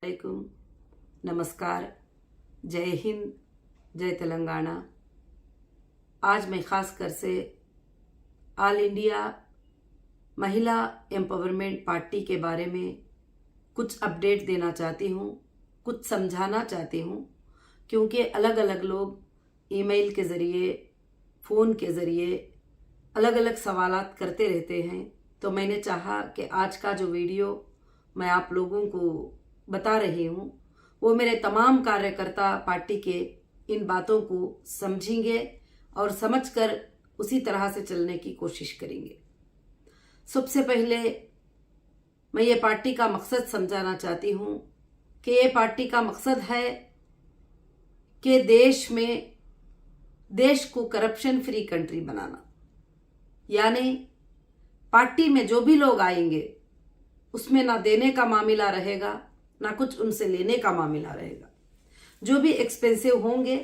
वालेकुम, नमस्कार, जय हिंद, जय तेलंगाना। आज मैं ख़ास कर से ऑल इंडिया महिला एम्पावरमेंट पार्टी के बारे में कुछ अपडेट देना चाहती हूँ, कुछ समझाना चाहती हूँ, क्योंकि अलग अलग लोग ईमेल के ज़रिए, फ़ोन के ज़रिए अलग अलग सवालात करते रहते हैं। तो मैंने चाहा कि आज का जो वीडियो मैं आप लोगों को बता रही हूँ वो मेरे तमाम कार्यकर्ता पार्टी के इन बातों को समझेंगे और समझकर उसी तरह से चलने की कोशिश करेंगे। सबसे पहले मैं ये पार्टी का मकसद समझाना चाहती हूँ कि ये पार्टी का मकसद है कि देश को करप्शन फ्री कंट्री बनाना। यानी पार्टी में जो भी लोग आएंगे उसमें ना देने का मामला रहेगा, ना कुछ उनसे लेने का मामला रहेगा। जो भी एक्सपेंसिव होंगे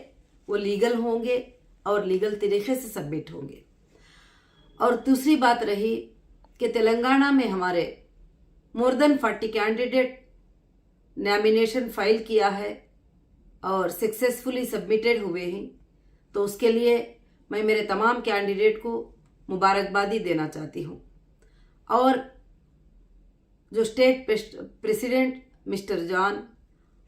वो लीगल होंगे और लीगल तरीके से सबमिट होंगे। और दूसरी बात रही कि तेलंगाना में हमारे more than 40 candidate nomination file किया है और सक्सेसफुली सबमिटेड हुए हैं। तो उसके लिए मैं मेरे तमाम कैंडिडेट को मुबारकबादी देना चाहती हूँ। और जो स्टेट प्रेसिडेंट मिस्टर जॉन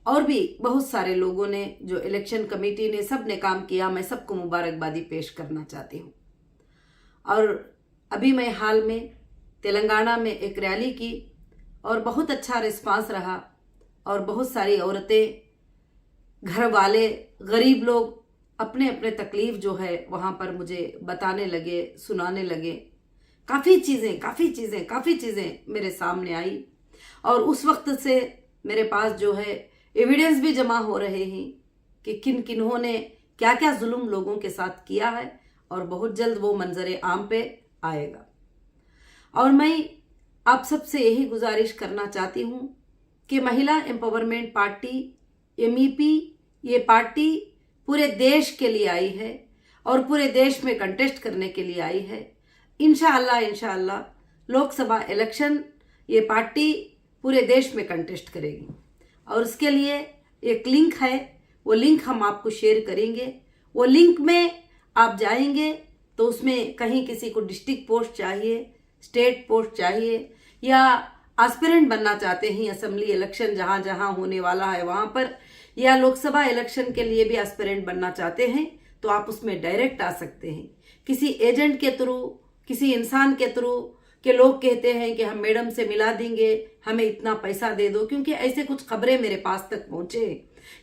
और भी बहुत सारे लोगों ने, जो इलेक्शन कमेटी ने, सब ने काम किया, मैं सबको मुबारकबादी पेश करना चाहती हूँ। और अभी मैं हाल में तेलंगाना में एक रैली की और बहुत अच्छा रिस्पांस रहा और बहुत सारी औरतें, घर वाले, गरीब लोग अपने अपने तकलीफ जो है वहाँ पर मुझे बताने लगे, सुनाने लगे। काफ़ी चीज़ें मेरे सामने आई और उस वक्त से मेरे पास जो है एविडेंस भी जमा हो रहे हैं कि किन्हों ने क्या क्या जुल्म लोगों के साथ किया है और बहुत जल्द वो मंजरे आम पे आएगा। और मैं आप सबसे यही गुजारिश करना चाहती हूँ कि महिला एम्पावरमेंट पार्टी MEP ये पार्टी पूरे देश के लिए आई है और पूरे देश में कंटेस्ट करने के लिए आई है। इंशाअल्लाह लोकसभा इलेक्शन ये पार्टी पूरे देश में कंटेस्ट करेगी। और उसके लिए एक लिंक है, वो लिंक हम आपको शेयर करेंगे। वो लिंक में आप जाएंगे तो उसमें कहीं किसी को डिस्ट्रिक्ट पोस्ट चाहिए, स्टेट पोस्ट चाहिए, या एस्पिरेंट बनना चाहते हैं असेंबली इलेक्शन जहाँ जहाँ होने वाला है वहाँ पर, या लोकसभा इलेक्शन के लिए भी एस्पिरेंट बनना चाहते हैं, तो आप उसमें डायरेक्ट आ सकते हैं। किसी एजेंट के थ्रू, किसी इंसान के थ्रू के लोग कहते हैं कि हम मैडम से मिला देंगे, हमें इतना पैसा दे दो, क्योंकि ऐसे कुछ खबरें मेरे पास तक पहुंचे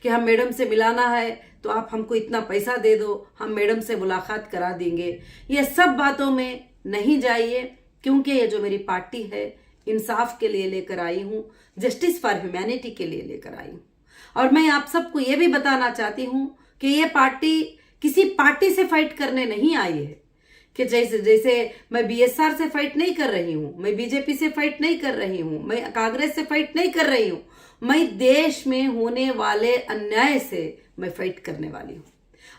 कि हम मैडम से मिलाना है तो आप हमको इतना पैसा दे दो, हम मैडम से मुलाकात करा देंगे। ये सब बातों में नहीं जाइए, क्योंकि ये जो मेरी पार्टी है इंसाफ के लिए लेकर आई हूँ, जस्टिस फॉर ह्यूमैनिटी के लिए लेकर आई हूँ। और मैं आप सबको ये भी बताना चाहती हूँ कि ये पार्टी किसी पार्टी से फाइट करने नहीं आई है कि जैसे मैं BSR से फाइट नहीं कर रही हूँ, मैं BJP से फाइट नहीं कर रही हूँ, मैं कांग्रेस से फाइट नहीं कर रही हूँ। मैं देश में होने वाले अन्याय से मैं फाइट करने वाली हूँ।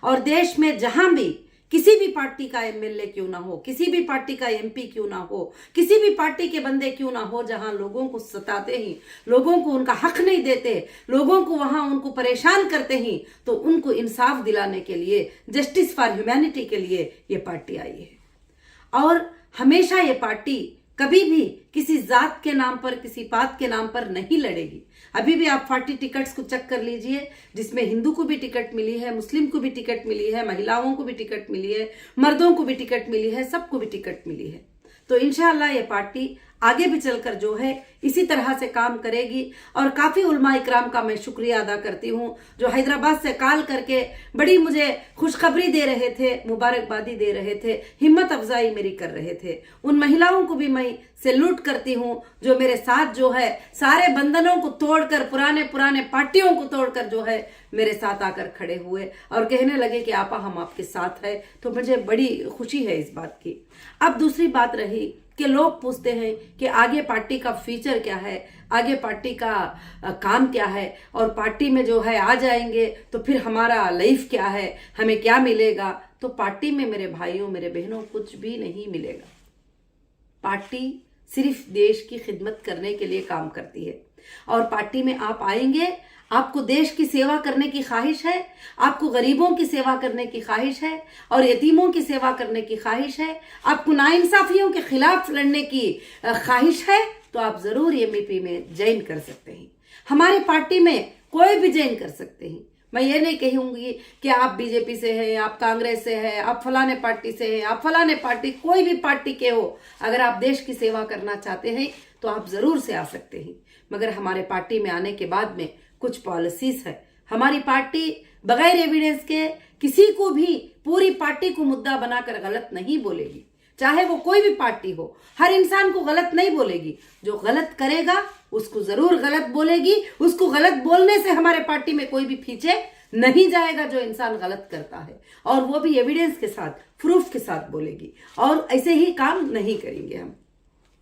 और देश में जहां भी किसी भी पार्टी का MLA क्यों ना हो, किसी भी पार्टी का MP क्यों ना हो, किसी भी पार्टी के बंदे क्यों ना हो, जहां लोगों को सताते ही, लोगों को उनका हक नहीं देते, लोगों को वहां उनको परेशान करते ही, तो उनको इंसाफ दिलाने के लिए, जस्टिस फॉर ह्यूमैनिटी के लिए ये पार्टी आई है। और हमेशा ये पार्टी कभी भी किसी जात के नाम पर, किसी पात के नाम पर नहीं लड़ेगी। अभी भी आप 40 टिकट्स को चेक कर लीजिए, जिसमें हिंदू को भी टिकट मिली है, मुस्लिम को भी टिकट मिली है, महिलाओं को भी टिकट मिली है, मर्दों को भी टिकट मिली है, सबको भी टिकट मिली है। तो इंशाअल्लाह ये पार्टी आगे भी चलकर जो है इसी तरह से काम करेगी। और काफ़ी उलमा इकराम का मैं शुक्रिया अदा करती हूँ जो हैदराबाद से कॉल करके बड़ी मुझे खुशखबरी दे रहे थे, मुबारकबादी दे रहे थे, हिम्मत अफजाई मेरी कर रहे थे। उन महिलाओं को भी मैं सैल्यूट करती हूँ जो मेरे साथ जो है सारे बंधनों को तोड़कर, पुराने पार्टियों को तोड़कर जो है मेरे साथ आकर खड़े हुए और कहने लगे कि आपा हम आपके साथ है। तो मुझे बड़ी खुशी है इस बात की। अब दूसरी बात रही कि लोग पूछते हैं कि आगे पार्टी का फ्यूचर क्या है, आगे पार्टी का काम क्या है, और पार्टी में जो है आ जाएंगे तो फिर हमारा लाइफ क्या है, हमें क्या मिलेगा। तो पार्टी में मेरे भाइयों, मेरे बहनों, कुछ भी नहीं मिलेगा। पार्टी सिर्फ देश की खिदमत करने के लिए काम करती है। और पार्टी में आप आएंगे, आपको देश की सेवा करने की ख्वाहिश है, आपको गरीबों की सेवा करने की ख्वाहिश है और यतीमों की सेवा करने की ख्वाहिश है, आपको नाइंसाफियों के खिलाफ लड़ने की ख्वाहिश है, तो आप जरूर एमईपी में ज्वाइन कर सकते हैं। हमारी पार्टी में कोई भी ज्वाइन कर सकते हैं। मैं ये नहीं कहूंगी कि आप बीजेपी से हैं, आप कांग्रेस से हैं, आप फलाने पार्टी से हैं, आप फलाने पार्टी, कोई भी पार्टी के हो, अगर आप देश की सेवा करना चाहते हैं तो आप जरूर से आ सकते हैं। मगर हमारे पार्टी में आने के बाद में कुछ पॉलिसीज है। हमारी पार्टी बगैर एविडेंस के किसी को भी पूरी पार्टी को मुद्दा बनाकर गलत नहीं बोलेगी, चाहे वो कोई भी पार्टी हो। हर इंसान को गलत नहीं बोलेगी, जो गलत करेगा उसको जरूर गलत बोलेगी। उसको गलत बोलने से हमारे पार्टी में कोई भी पीछे नहीं जाएगा जो इंसान गलत करता है, और वो भी एविडेंस के साथ, प्रूफ के साथ बोलेगी, और ऐसे ही काम नहीं करेंगे हम।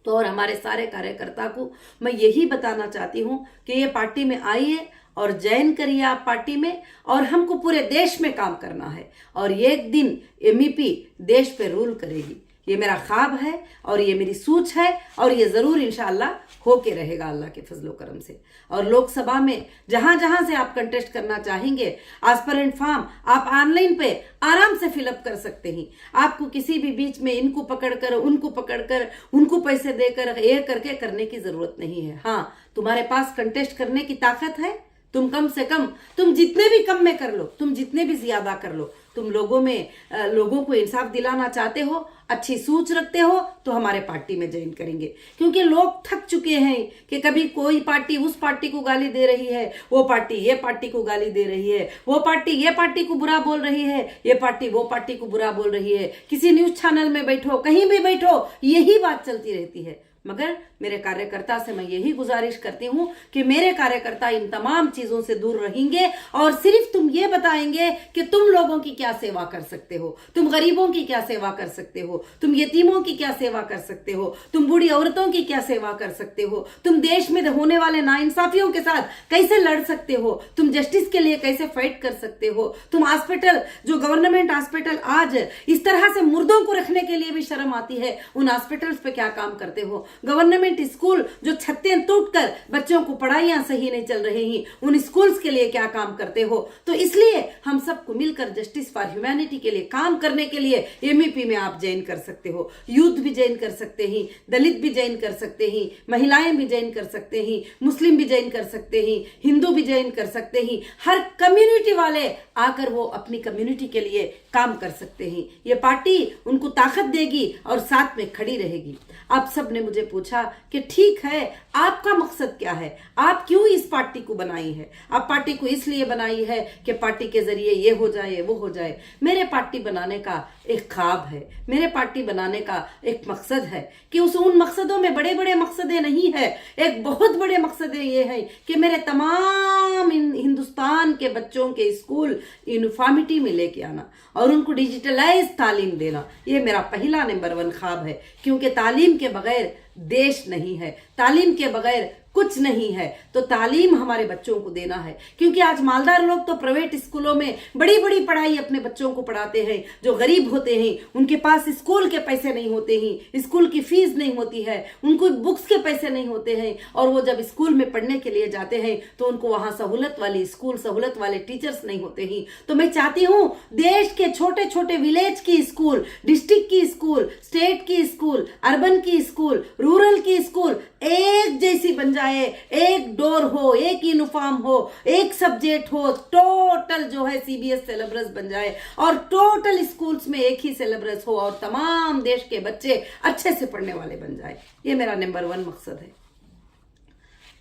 तो और हमारे सारे कार्यकर्ता को मैं यही बताना चाहती हूँ कि ये पार्टी में आइए और ज्वाइन करिए आप पार्टी में, और हमको पूरे देश में काम करना है, और एक दिन एमईपी देश पे रूल करेगी। ये मेरा ख्वाब है और ये मेरी सोच है, और ये जरूर इंशाअल्लाह होके रहेगा अल्लाह के फजलो करम से। और लोकसभा में जहां जहां से आप कंटेस्ट करना चाहेंगे, एस्पिरेंट फॉर्म आप ऑनलाइन पे आराम से फिलअप कर सकते हैं। आपको किसी भी बीच में इनको पकड़कर उनको पकड़कर उनको पैसे देकर ये करके करने की जरूरत नहीं है। हाँ, तुम्हारे पास कंटेस्ट करने की ताकत है, तुम कम से कम, तुम जितने भी कम में कर लो, तुम जितने भी ज्यादा कर लो, तुम लोगों को इंसाफ दिलाना चाहते हो, अच्छी सोच रखते हो, तो हमारे पार्टी में ज्वाइन करेंगे। क्योंकि लोग थक चुके हैं कि कभी कोई पार्टी उस पार्टी को गाली दे रही है, वो पार्टी ये पार्टी को गाली दे रही है, वो पार्टी ये पार्टी को बुरा बोल रही है, ये पार्टी वो पार्टी को बुरा बोल रही है। किसी न्यूज चैनल में बैठो, कहीं भी बैठो, यही बात चलती रहती है। मगर मेरे कार्यकर्ता से मैं यही गुजारिश करती हूं कि मेरे कार्यकर्ता इन तमाम चीजों से दूर रहेंगे, और सिर्फ तुम ये बताएंगे कि तुम लोगों की क्या सेवा कर सकते हो, तुम गरीबों की क्या सेवा कर सकते हो, तुम यतीमों की क्या सेवा कर सकते हो, तुम बूढ़ी औरतों की क्या सेवा कर सकते हो, तुम देश में होने वाले नाइंसाफियों के साथ कैसे लड़ सकते हो, तुम जस्टिस के लिए कैसे फाइट कर सकते हो, तुम हॉस्पिटल, जो गवर्नमेंट हॉस्पिटल आज इस तरह से मुर्दों को रखने के लिए भी शर्म आती है, उन हॉस्पिटल्स पे क्या काम करते हो। गवर्नमेंट स्कूल जो छतें टूटकर बच्चों को पढ़ाइयां सही नहीं चल रही हैं, उन स्कूल्स के लिए क्या काम करते हो। तो इसलिए हम सबको मिलकर जस्टिस फॉर ह्यूमैनिटी के लिए काम करने के लिए एमईपी में आप ज्वाइन कर सकते हो। यूथ भी ज्वाइन कर सकते हैं, दलित भी ज्वाइन कर सकते हैं, महिलाएं भी ज्वाइन कर सकते हैं, मुस्लिम भी ज्वाइन कर सकते हैं, हिंदू भी ज्वाइन कर सकते हैं। हर कम्युनिटी वाले आकर वो अपनी कम्युनिटी के लिए काम कर सकते हैं। ये पार्टी उनको ताकत देगी और साथ में खड़ी रहेगी। आप सब ने मुझे पूछा कि ठीक है, आपका मकसद क्या है, आप क्यों इस पार्टी को बनाई है। आप पार्टी को इसलिए बनाई है कि पार्टी के जरिए ये हो जाए वो हो जाए। मेरे पार्टी बनाने का एक ख्वाब है, मेरे पार्टी बनाने का एक मकसद है कि उन मकसदों में बड़े बड़े मकसदें नहीं है। एक बहुत बड़े मकसद ये है कि मेरे तमाम हिंदुस्तान के बच्चों के स्कूल यूनिफॉर्मिटी में लेके आना और उनको डिजिटलाइज तालीम देना। ये मेरा पहला नंबर 1 ख्वाब है, क्योंकि तालीम के बगैर देश नहीं है, तालीम के बगैर कुछ नहीं है। तो तालीम हमारे बच्चों को देना है, क्योंकि आज मालदार लोग तो प्राइवेट स्कूलों में बड़ी बड़ी पढ़ाई अपने बच्चों को पढ़ाते हैं। जो गरीब होते हैं उनके पास स्कूल के पैसे नहीं होते हैं, स्कूल की फीस नहीं होती है, उनको बुक्स के पैसे नहीं होते हैं, और वो जब स्कूल में पढ़ने के लिए जाते हैं तो उनको वहां सहूलत वाली स्कूल, सहूलत वाले टीचर्स नहीं होते हैं। तो मैं चाहती हूँ देश के छोटे छोटे विलेज की स्कूल, डिस्ट्रिक्ट की स्कूल, स्टेट की स्कूल, अर्बन की स्कूल, रूरल की स्कूल एक जैसी बन जाए, एक डोर हो, एक यूनिफॉर्म हो, एक सब्जेक्ट हो, टोटल जो है सीबीएस सिलेबस बन जाए, और टोटल स्कूल्स में एक ही सिलेबस हो, और तमाम देश के बच्चे अच्छे से पढ़ने वाले बन जाए। ये मेरा नंबर 1 मकसद है।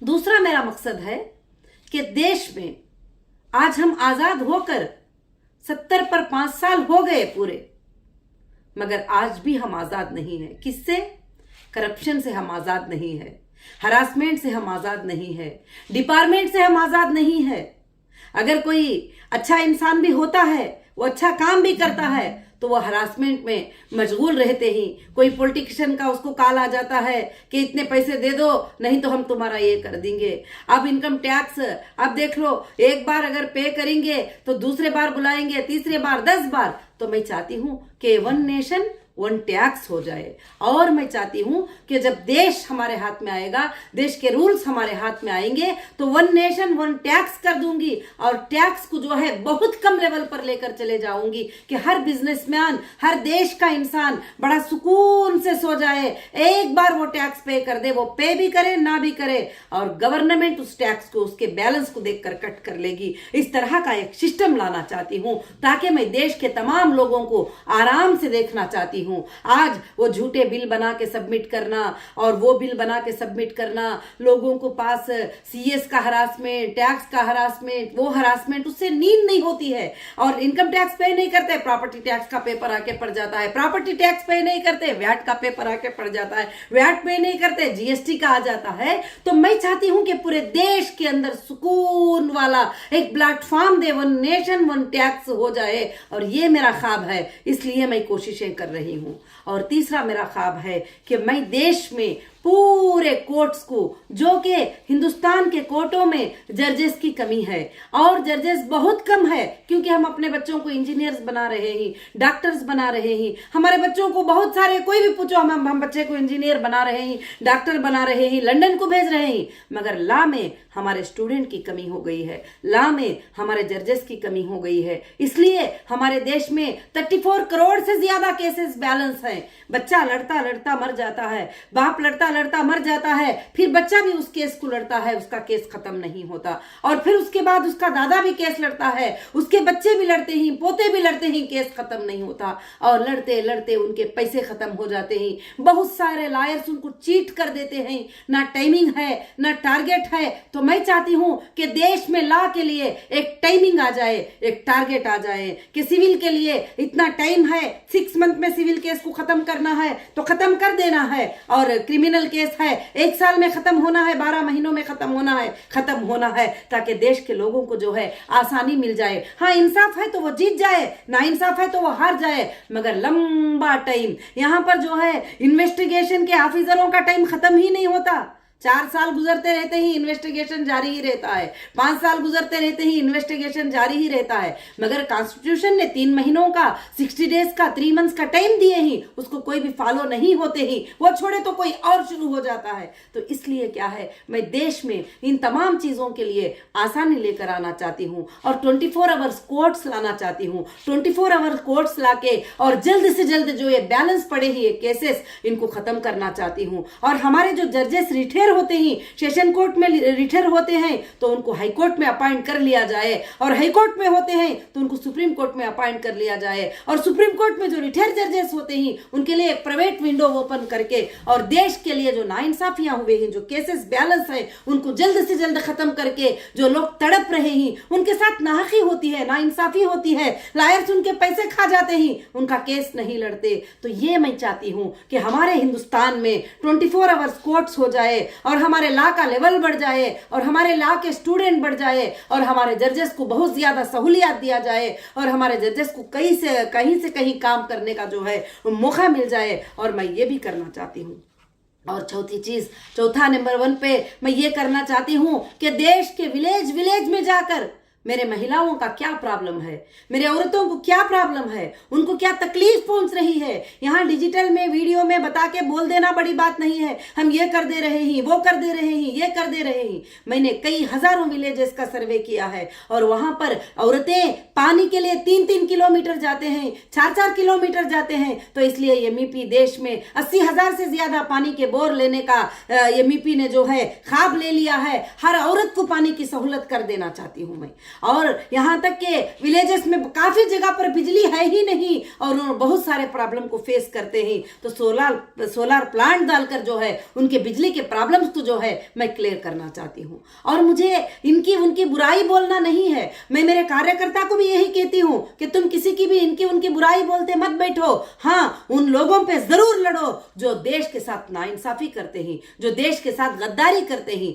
दूसरा मेरा मकसद है कि देश में आज हम आजाद होकर 70 पर 5 साल हो गए पूरे, मगर आज भी हम आजाद नहीं है। किससे? करप्शन से हम आजाद नहीं है, हरासमेंट से हम आजाद नहीं है, डिपार्टमेंट से हम आजाद नहीं है। अगर कोई अच्छा इंसान भी होता है, वो अच्छा काम भी करता है, तो वो हरासमेंट में मशगूल रहते ही। कोई पॉलिटिशियन का उसको कॉल आ जाता है कि इतने पैसे दे दो, नहीं तो हम तुम्हारा ये कर देंगे। अब इनकम टैक्स, अब देख लो, एक बार अगर पे करेंगे तो दूसरे बार बुलाएंगे, तीसरे बार 10 बार। तो मैं चाहती हूं कि 1 नेशन वन टैक्स हो जाए। और मैं चाहती हूं कि जब देश हमारे हाथ में आएगा, देश के रूल्स हमारे हाथ में आएंगे, तो वन नेशन वन टैक्स कर दूंगी और टैक्स को जो है बहुत कम लेवल पर लेकर चले जाऊंगी कि हर बिजनेसमैन, हर देश का इंसान बड़ा सुकून से सो जाए, एक बार वो टैक्स पे कर दे, वो पे भी करे ना भी करे, और गवर्नमेंट उस टैक्स को, उसके बैलेंस को देखकर कट कर लेगी। इस तरह का एक सिस्टम लाना चाहती हूं ताकि मैं देश के तमाम लोगों को आराम से देखना चाहती हूं। आज वो झूठे बिल बना के सबमिट करना और वो बिल बना के सबमिट करना, लोगों को पास सीएस का हरासमेंट, टैक्स का हरासमेंट, वो हरासमेंट, उससे नींद नहीं होती है। और इनकम टैक्स पे नहीं करते, प्रॉपर्टी टैक्स का पेपर आके पड़ जाता है, प्रॉपर्टी टैक्स पे नहीं करते, वैट का पेपर आके पड़ जाता है, वैट पे नहीं करते, जीएसटी का आ जाता है। तो मैं चाहती हूं कि पूरे देश के अंदर सुकून वाला एक प्लेटफॉर्म दे, वन नेशन वन टैक्स हो जाए, और ये मेरा ख्वाब है, इसलिए मैं कोशिशें कर रही हूं। और तीसरा मेरा ख्वाब है कि मैं देश में पूरे कोर्ट्स को, जो कि हिंदुस्तान के कोर्टों में जजेस की कमी है और जजेस बहुत कम है, क्योंकि हम अपने बच्चों को इंजीनियर्स बना रहे हैं, डॉक्टर्स बना रहे हैं, हमारे बच्चों को बहुत सारे, कोई भी पूछो, हम बच्चे को इंजीनियर बना रहे हैं, डॉक्टर बना रहे हैं, लंदन को भेज रहे हैं, मगर लॉ में हमारे स्टूडेंट की कमी हो गई है, लॉ में हमारे जजेस की कमी हो गई है। इसलिए हमारे देश में 34 करोड़ से ज्यादा केसेस बैलेंस हैं। बच्चा लड़ता लड़ता मर जाता है, बाप लड़ता लड़ता मर जाता है, फिर बच्चा भी उस केस को लड़ता है, उसका केस खत्म नहीं होता, और फिर उसके बाद उसका दादा भी केस लड़ता है, उसके बच्चे भी लड़ते हैं, पोते भी लड़ते हैं, केस खत्म नहीं होता, और लड़ते लड़ते उनके पैसे खत्म हो जाते हैं। बहुत सारे लॉयर्स उनको चीट कर देते हैं, ना टाइमिंग है ना टारगेट है। तो मैं चाहती हूं कि देश में लॉ के लिए एक टाइमिंग आ जाए, एक टारगेट आ जाए कि सिविल के लिए इतना टाइम है, 6 मंथ में सिविल केस को खत्म करना है तो खत्म कर देना है, और क्रिमिनल केस है 1 साल में खत्म होना है, 12 महीनों में खत्म होना है, ताकि देश के लोगों को जो है आसानी मिल जाए। हाँ, इंसाफ है तो वो जीत जाए, ना इंसाफ है तो वो हार जाए, मगर लंबा टाइम यहां पर जो है इन्वेस्टिगेशन के ऑफिसरों का टाइम खत्म ही नहीं होता। 4 साल गुजरते रहते ही इन्वेस्टिगेशन जारी ही रहता है, 5 साल गुजरते रहते ही इन्वेस्टिगेशन जारी ही रहता है, मगर कॉन्स्टिट्यूशन ने 3 महीनों का, 60 डेज का, 3 मंथ्स का टाइम दिए ही, उसको कोई भी फॉलो नहीं होते ही, वो छोड़े तो कोई और शुरू हो जाता है। तो इसलिए क्या है, मैं देश में इन तमाम चीजों के लिए आसानी लेकर आना चाहती हूँ और 24 आवर्स कोर्ट्स लाना चाहती हूँ। 24 आवर्स कोर्ट्स लाके और जल्द से जल्द जो ये बैलेंस पड़े ही ये केसेस, इनको खत्म करना चाहती हूँ। और हमारे जो जजेस रिटायर होते हैं, सेशन कोर्ट में रिटायर होते हैं, तो उनको हाई कोर्ट में अपॉइंट कर लिया जाए, और हाई कोर्ट में होते हैं तो उनको सुप्रीम कोर्ट में अपॉइंट कर लिया जाए, और सुप्रीम कोर्ट में जो रिटायर जजेस होते हैं उनके लिए एक प्राइवेट विंडो ओपन करके, और देश के लिए जो नाइंसाफियां हुए हैं, जो केसेस बैलेंस है, उनको जल्द से जल्द खत्म करके, जो लोग तड़प रहे हैं, उनके साथ नाहकी होती है, नाइंसाफी होती है, लायर्स उनके पैसे खा जाते हैं, उनका केस नहीं लड़ते। तो ये मैं चाहती हूं कि हमारे हिंदुस्तान में 24 आवर्स कोर्ट्स हो जाए, और हमारे लॉ का लेवल बढ़ जाए, और हमारे लॉ के स्टूडेंट बढ़ जाए, और हमारे जजेस को बहुत ज्यादा सहूलियत दिया जाए, और हमारे जजेस को कहीं से कहीं काम करने का जो है मौका मिल जाए। और मैं ये भी करना चाहती हूँ। और चौथा नंबर 1 पे मैं ये करना चाहती हूँ कि देश के विलेज में जाकर मेरे महिलाओं का क्या प्रॉब्लम है, मेरे औरतों को क्या प्रॉब्लम है, उनको क्या तकलीफ पहुंच रही है, यहाँ डिजिटल में वीडियो में बता के बोल देना बड़ी बात नहीं है, हम ये कर दे रहे हैं, वो कर दे रहे हैं, ये कर दे रहे हैं। मैंने कई हजारों विलेजेस का सर्वे किया है, और वहां पर औरतें पानी के लिए 3-3 किलोमीटर जाते हैं, 4-4 किलोमीटर जाते हैं। तो इसलिए एमईपी देश में 80,000 से ज्यादा पानी के बोर लेने का एमईपी ने जो है ख्वाब ले लिया है। हर औरत को पानी की सहूलत कर देना चाहती हूं मैं। और यहां तक के विलेजेस में काफी जगह पर बिजली है ही नहीं, और बहुत सारे प्रॉब्लम को फेस करते हैं। तो सोलर प्लांट डालकर जो है उनके बिजली के प्रॉब्लम्स को जो है मैं क्लियर करना चाहती हूं। और मुझे उनकी बुराई बोलना नहीं है। मैं मेरे कार्यकर्ता को भी यही कहती हूं कि तुम किसी की भी उनकी बुराई बोलते मत बैठो। हाँ, उन लोगों पे जरूर लड़ो जो देश के साथ नाइंसाफी करते हैं, जो देश के साथ गद्दारी करते हैं,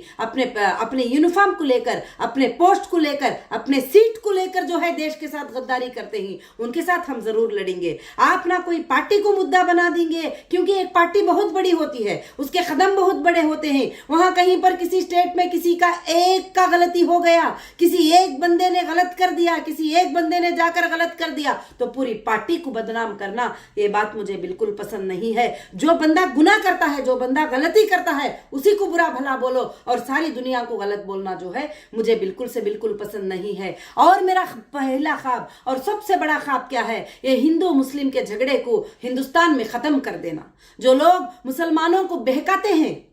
अपने यूनिफॉर्म को लेकर, अपने पोस्ट को लेकर अपने सीट को लेकर जो है देश के साथ गद्दारी करते हैं, उनके साथ हम जरूर लड़ेंगे। आप ना कोई पार्टी को मुद्दा बना देंगे, क्योंकि एक पार्टी बहुत बड़ी होती है, उसके कदम बहुत बड़े होते हैं। वहां कहीं पर किसी स्टेट में किसी का एक का गलती हो गया, किसी एक बंदे ने गलत कर दिया, किसी एक बंदे ने जाकर गलत कर दिया, तो पूरी पार्टी को बदनाम करना, ये बात मुझे बिल्कुल पसंद नहीं है। जो बंदा गुनाह करता है, जो बंदा गलती करता है, उसी को बुरा भला बोलो, और सारी दुनिया को गलत बोलना जो है मुझे बिल्कुल से बिल्कुल पसंद नहीं है। और मेरा पहला ख्वाब और सबसे बड़ा ख्वाब क्या है, ये हिंदू मुस्लिम के झगड़े को हिंदुस्तान में खत्म कर देना। जो लोग मुसलमानों को बहकाते हैं,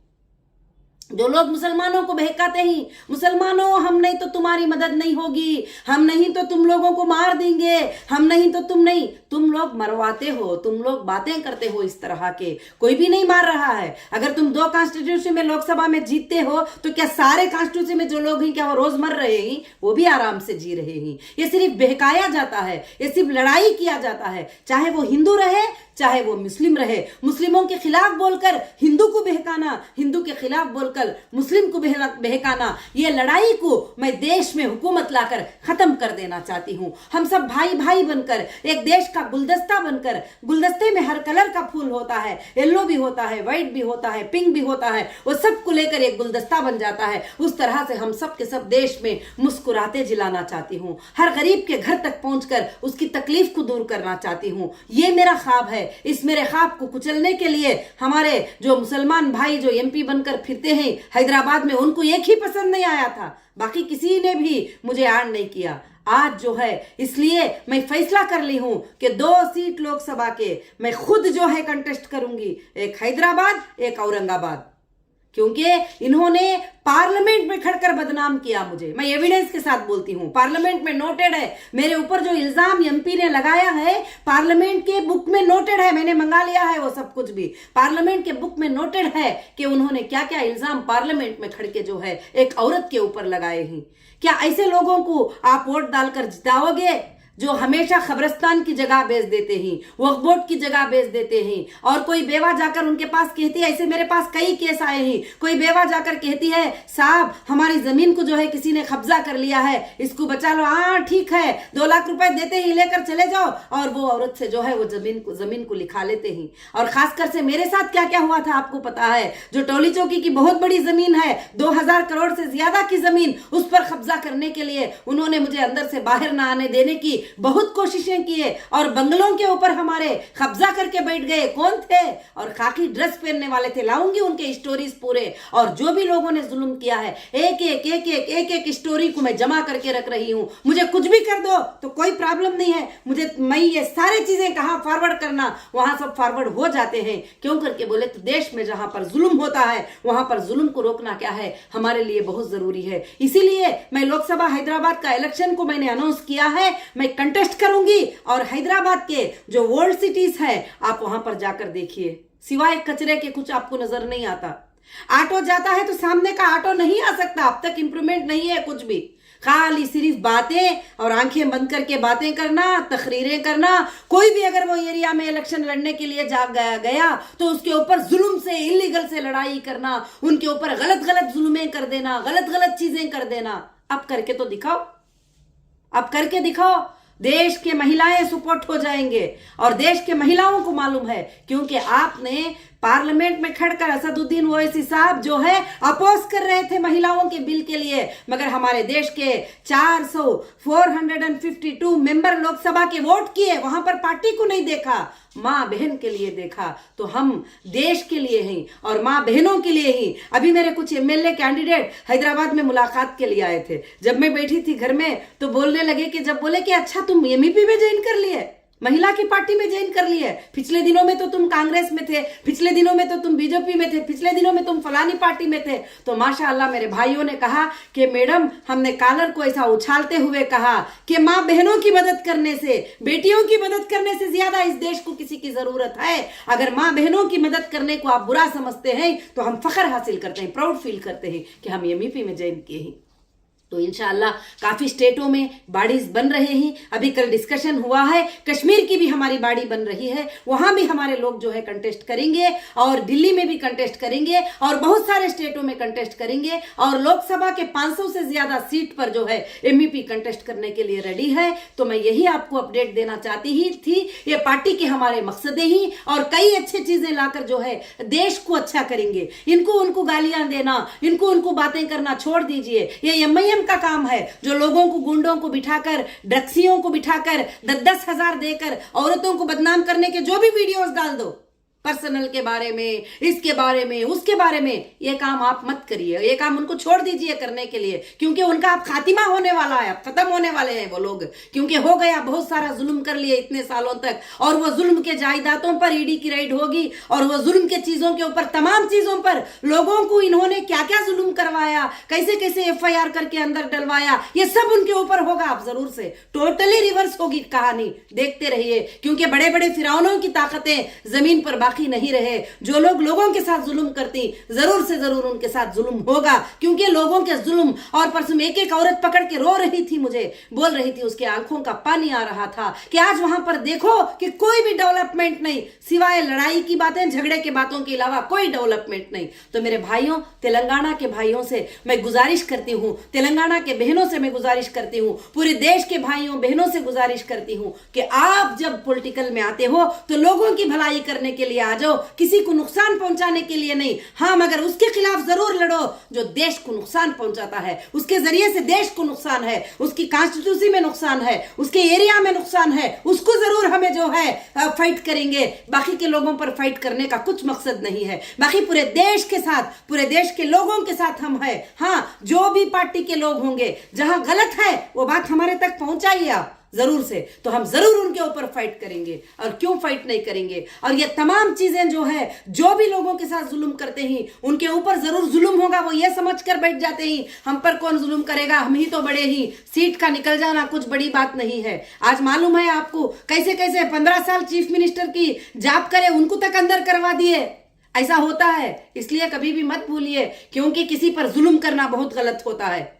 जो लोग मुसलमानों को बहकाते हैं, मुसलमानों हम नहीं तो तुम्हारी मदद नहीं होगी, हम नहीं तो तुम लोगों को मार देंगे, हम नहीं तो तुम नहीं, तुम लोग मरवाते हो, तुम लोग बातें करते हो इस तरह के। कोई भी नहीं मार रहा है। अगर तुम 2 कॉन्स्टिट्यूंसी में लोकसभा में जीतते हो, तो क्या सारे कॉन्स्टिट्यूंसी में जो लोग हैं क्या वो रोज मर रहे हैं? वो भी आराम से जी रहे हैं। ये सिर्फ बहकाया जाता है, ये सिर्फ लड़ाई किया जाता है, चाहे वो हिंदू रहे चाहे वो मुस्लिम रहे। मुस्लिमों के खिलाफ बोलकर हिंदू को बहकाना, हिंदू के खिलाफ बोलकर मुस्लिम को बहकाना, ये लड़ाई को मैं देश में हुकूमत लाकर खत्म कर देना चाहती हूँ। हम सब भाई भाई बनकर, एक देश का गुलदस्ता बनकर, गुलदस्ते में हर कलर का फूल होता है, येलो भी होता है, व्हाइट भी होता है, पिंक भी होता है, वो सबको लेकर एक गुलदस्ता बन जाता है। उस तरह से हम सब के सब देश में मुस्कुराते जिलाना चाहती हूँ। हर गरीब के घर तक पहुंचकर उसकी तकलीफ को दूर करना चाहती हूँ। ये मेरा ख्वाब है। इस मेरे ख्वाब को कुचलने के लिए हमारे जो मुसलमान भाई जो एमपी बनकर फिरते हैं हैदराबाद में, उनको एक ही पसंद नहीं आया था, बाकी किसी ने भी मुझे आड़ नहीं किया। आज जो है, इसलिए मैं फैसला कर ली हूं कि 2 सीट लोकसभा के मैं खुद जो है कंटेस्ट करूंगी, एक हैदराबाद, एक औरंगाबाद, क्योंकि इन्होंने पार्लियामेंट में खड़कर बदनाम किया मुझे। मैं एविडेंस के साथ बोलती हूँ, पार्लियामेंट में नोटेड है मेरे ऊपर जो इल्जाम एमपी ने लगाया है, पार्लियामेंट के बुक में नोटेड है, मैंने मंगा लिया है वो सब कुछ भी, पार्लियामेंट के बुक में नोटेड है कि उन्होंने क्या क्या इल्जाम पार्लियामेंट में खड़के जो है एक औरत के ऊपर लगाए हैं। क्या ऐसे लोगों को आप वोट डालकर जिताओगे जो हमेशा खबरस्तान की जगह बेच देते हैं, वक्फ बोर्ड की जगह बेच देते हैं, और कोई बेवा जाकर उनके पास कहती है, ऐसे मेरे पास कई केस आए हैं, कोई बेवा जाकर कहती है साहब हमारी जमीन को जो है किसी ने कब्जा कर लिया है, इसको बचा लो। हाँ ठीक है, 2 लाख रुपए देते ही लेकर चले जाओ, और वो औरत से जो है वो जमीन को लिखा लेते हैं। और खासकर से मेरे साथ क्या क्या हुआ था आपको पता है, जो टोली चौकी की बहुत बड़ी जमीन है, 2000 करोड़ से ज्यादा की जमीन, उस पर कब्जा करने के लिए उन्होंने मुझे अंदर से बाहर ना आने देने की बहुत कोशिशें किए, और बंगलों के ऊपर हमारे कब्जा करके बैठ गए। कौन थे? और खाकी ड्रेस पहनने वाले थे। लाऊंगी उनके स्टोरीज पूरे, और जो भी लोगों ने जुल्म किया है, एक स्टोरी को मैं जमा करके रख रही हूं। मुझे कुछ भी कर दो तो कोई प्रॉब्लम नहीं है, मैं ये सारी चीजें कहां फॉरवर्ड करना, वहां सब फॉरवर्ड हो जाते हैं। क्यों करके बोले तो देश में जहां पर जुल्म होता है वहां पर जुल्म को रोकना क्या है, हमारे लिए बहुत जरूरी है। इसीलिए मैं लोकसभा हैदराबाद का इलेक्शन को मैंने अनाउंस किया है, मैं कंटेस्ट करूंगी, और हैदराबाद के जो वर्ल्ड सिटीज है आप वहां पर जाकर देखिए, सिवाय कचरे के कुछ आपको नजर नहीं आता। ऑटो जाता है तो सामने का ऑटो नहीं आ सकता, अब तक इंप्रूवमेंट नहीं है कुछ भी, खाली सिर्फ बातें और आंखें बंद करके बातें करना, तकरीरें करना। कोई भी अगर वो एरिया में इलेक्शन लड़ने के लिए जा गया तो उसके ऊपर जुल्म से, इलीगल से लड़ाई करना, उनके ऊपर गलत जुल्में कर देना, गलत चीजें कर देना। अब करके तो दिखाओ, अब करके दिखाओ। देश के महिलाएं सपोर्ट हो जाएंगे, और देश के महिलाओं को मालूम है, क्योंकि आपने पार्लियामेंट में खड़कर असदुद्दीन ओवैसी साहब जो है अपोज कर रहे थे महिलाओं के बिल के लिए, मगर हमारे देश के 452 मेंबर लोकसभा के वोट किए, वहां पर पार्टी को नहीं देखा, माँ बहन के लिए देखा। तो हम देश के लिए हैं और माँ बहनों के लिए ही। अभी मेरे कुछ एमएलए कैंडिडेट हैदराबाद में मुलाकात के लिए आए थे, जब मैं बैठी थी घर में तो बोलने लगे कि, जब बोले कि अच्छा तुम एमईपी में ज्वाइन कर लिए, महिला की पार्टी में ज्वाइन कर लिए, पिछले दिनों में तो तुम कांग्रेस में थे, पिछले दिनों में तो तुम बीजेपी में थे, पिछले दिनों में तुम फलानी पार्टी में थे। तो माशाअल्लाह मेरे भाइयों ने कहा कि मैडम, हमने कॉलर को ऐसा उछालते हुए कहा कि माँ बहनों की मदद करने से, बेटियों की मदद करने से ज्यादा इस देश को किसी की जरूरत है। अगर माँ बहनों की मदद करने को आप बुरा समझते हैं तो हम फख्र हासिल करते हैं, प्राउड फील करते हैं कि हम एमईपी में ज्वाइन किए हैं। तो इंशाअल्लाह काफी स्टेटों में बाड़ीज बन रहे हैं। अभी कल डिस्कशन हुआ है, कश्मीर की भी हमारी बाड़ी बन रही है, वहां भी हमारे लोग जो है कंटेस्ट करेंगे और दिल्ली में भी कंटेस्ट करेंगे और बहुत सारे स्टेटों में कंटेस्ट करेंगे और लोकसभा के 500 से ज्यादा सीट पर जो है एमईपी कंटेस्ट करने के लिए रेडी है। तो मैं यही आपको अपडेट देना चाहती ही थी। ये पार्टी के हमारे मकसद ही और कई अच्छी चीजें लाकर जो है देश को अच्छा करेंगे। इनको उनको गालियां देना, इनको उनको बातें करना छोड़ दीजिए। ये एमआईएम का काम है जो लोगों को, गुंडों को बिठाकर, ड्रग्सियों को बिठाकर 10-10 हजार देकर औरतों को बदनाम करने के जो भी वीडियोस डाल दो, पर्सनल के बारे में, इसके बारे में, उसके बारे में, ये काम आप मत करिए। ये काम उनको छोड़ दीजिए करने के लिए, क्योंकि उनका अब खातिमा होने वाला है, अब खत्म होने वाले हैं वो लोग, क्योंकि हो गया, बहुत सारा जुल्म कर लिए इतने सालों तक। और वो जुल्म के जायदादों पर ईडी की रेड होगी और वो जुल्म के चीजों के ऊपर, तमाम चीजों पर लोगों को इन्होंने क्या क्या जुल्म करवाया, कैसे कैसे एफआईआर करके अंदर डलवाया, ये सब उनके ऊपर होगा। आप जरूर से टोटली रिवर्स होगी कहानी, देखते रहिए, क्योंकि बड़े बड़े फिरौनों की ताकतें जमीन पर बाकी नहीं रहे। जो लोग लोगों के साथ जुल्म करती, जरूर से जरूर उनके साथ जुल्म होगा, क्योंकि लोगों के जुल्म। और परसों एक एक औरत पकड़ के रो रही थी, मुझे बोल रही थी, उसके आंखों का पानी आ रहा था कि आज वहां पर देखो कि कोई भी डेवलपमेंट नहीं, सिवाय लड़ाई की बातें, झगड़े की बातों के अलावा कोई डेवलपमेंट नहीं। तो मेरे भाइयों, तेलंगाना के भाइयों से मैं गुजारिश करती हूं, तेलंगाना के बहनों से मैं गुजारिश करती हूं, पूरे देश के भाइयों बहनों से गुजारिश करती हूं कि आप जब पॉलिटिकल में आते हो तो लोगों की भलाई करने के लिए आ जाओ, किसी को नुकसान पहुंचाने के लिए नहीं। हाँ, मगर उसके खिलाफ जरूर लड़ो जो देश को नुकसान पहुंचाता है, उसके जरिए से देश को नुकसान है, उसकी कॉन्स्टिट्यूंसी में नुकसान है, उसके एरिया में नुकसान है, उसको जरूर हमें जो है फाइट करेंगे। बाकी के लोगों पर फाइट करने का कुछ मकसद नहीं है। बाकी पूरे देश के साथ, पूरे देश के लोगों के साथ हम हैं। हाँ, जो भी पार्टी के लोग होंगे, जहां गलत है वो बात हमारे तक पहुंचाइए आप जरूर से, तो हम जरूर उनके ऊपर फाइट करेंगे। और क्यों फाइट नहीं करेंगे? और ये तमाम चीजें जो है, जो भी लोगों के साथ जुल्म करते हैं उनके ऊपर जरूर जुल्म होगा। वो ये समझ कर बैठ जाते हैं हम पर कौन जुल्म करेगा, हम ही तो बड़े ही, सीट का निकल जाना कुछ बड़ी बात नहीं है। आज मालूम है आपको कैसे कैसे 15 साल चीफ मिनिस्टर की जॉब करे, उनको तक अंदर करवा दिए। ऐसा होता है, इसलिए कभी भी मत भूलिए, क्योंकि किसी पर जुल्म करना बहुत गलत होता है,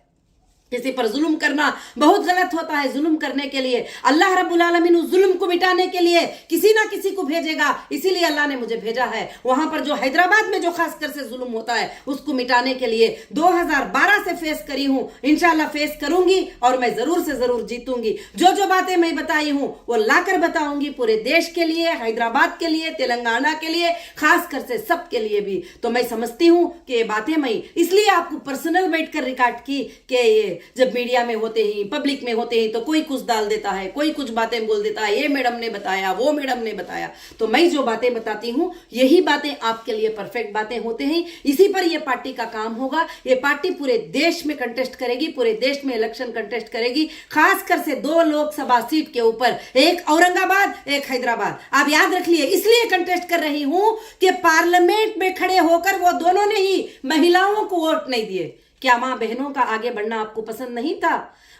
किसी पर जुल्म करना बहुत गलत होता है। जुल्म करने के लिए अल्लाह रब्बुल आलमीन उस जुल्म को मिटाने के लिए किसी ना किसी को भेजेगा, इसीलिए अल्लाह ने मुझे भेजा है। वहां पर जो हैदराबाद में जो खासकर से जुल्म होता है उसको मिटाने के लिए 2012 से फेस करी हूं, इंशाल्लाह फेस करूंगी और मैं जरूर से जरूर जीतूंगी। जो जो बातें मैं बताई हूं वो लाकर बताऊंगी पूरे देश के लिए, हैदराबाद के लिए, तेलंगाना के लिए, खासकर से सबके लिए भी। तो मैं समझती हूं कि ये बातें मैं इसलिए आपको पर्सनल बैठकर रिकॉर्ड की कि जब मीडिया में होते ही, पब्लिक में होते ही तो कोई कुछ डाल देता है, कोई कुछ बातें बोल देता है, ये मैडम ने बताया, वो मैडम ने बताया। तो मैं जो बातें बताती हूँ यही बातें आपके लिए परफेक्ट बातें होते हैं। इसी पर यह पार्टी का काम होगा। ये पार्टी पूरे देश में कंटेस्ट करेगी, पूरे देश में इलेक्शन कंटेस्ट करेगी, खासकर से 2 लोकसभा सीट के ऊपर, एक औरंगाबाद, एक हैदराबाद। आप याद रख लिए, इसलिए कंटेस्ट कर रही हूं कि पार्लियामेंट में खड़े होकर वो दोनों ने ही महिलाओं को वोट नहीं दिए। क्या मां बहनों का आगे बढ़ना आपको पसंद नहीं था?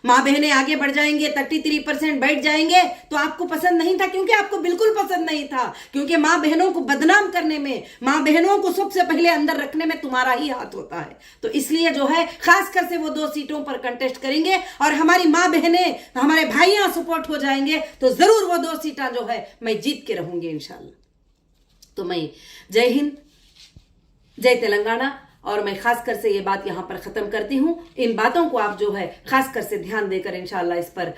मां बहनें आगे बढ़ जाएंगे, 33% बैठ जाएंगे तो आपको पसंद नहीं था, क्योंकि आपको बिल्कुल पसंद नहीं था, क्योंकि मां बहनों को बदनाम करने में, मां बहनों को सबसे पहले अंदर रखने में तुम्हारा ही हाथ होता है। तो इसलिए जो है खासकर से वो 2 सीटों पर कंटेस्ट करेंगे और हमारी मां बहनें, हमारे भाइयां सपोर्ट हो जाएंगे तो जरूर वो 2 सीटें जो है मैं जीत के रहूंगी इंशाल्लाह। तो मैं जय हिंद, जय तेलंगाना, और मैं खासकर से ये बात यहाँ पर ख़त्म करती हूँ। इन बातों को आप जो है खासकर से ध्यान देकर इंशाल्लाह इस पर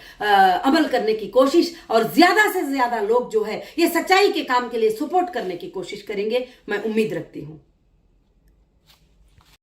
अमल करने की कोशिश, और ज़्यादा से ज़्यादा लोग जो है ये सच्चाई के काम के लिए सपोर्ट करने की कोशिश करेंगे, मैं उम्मीद रखती हूँ।